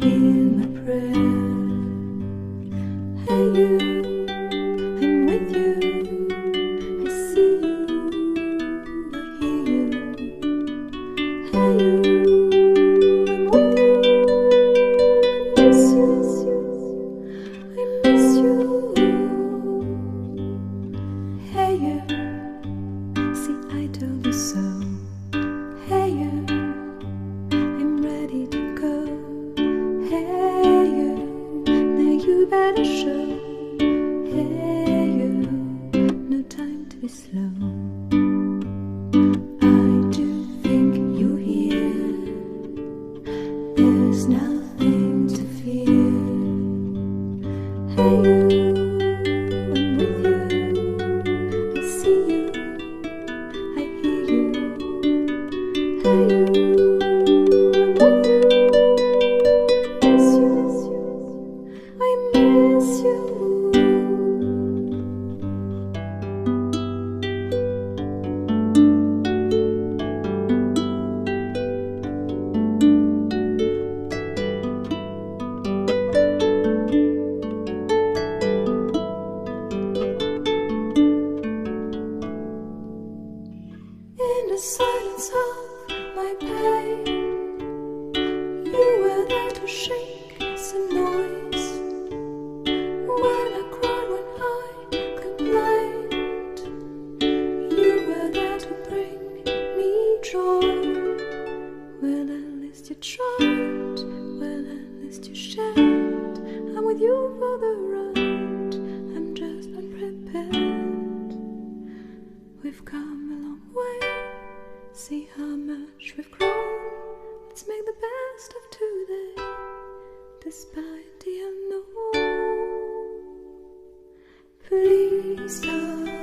hear my prayer. Hey you, I'm with you. I see you, I hear you. Hey you, I'm with you. I miss you, I miss you. Hey you, see I told you so. Hey you, I'm ready to go. Hey you, now you better show. Hey you, no time to be slow. I do think you're here. There's nothing to fear. Hey you, I'm with you. I see you, I hear you. Hey you, I'm with you. I miss you. In the silence of my pain, you were there to shake some noise. When I cried, when I complained, you were there to bring me joy. Well, at least you tried, well, at least you shared. I'm with you for the ride, I'm just unprepared. We've come a long way, see how much we've grown. Let's make the best of today, despite the unknown. Please don't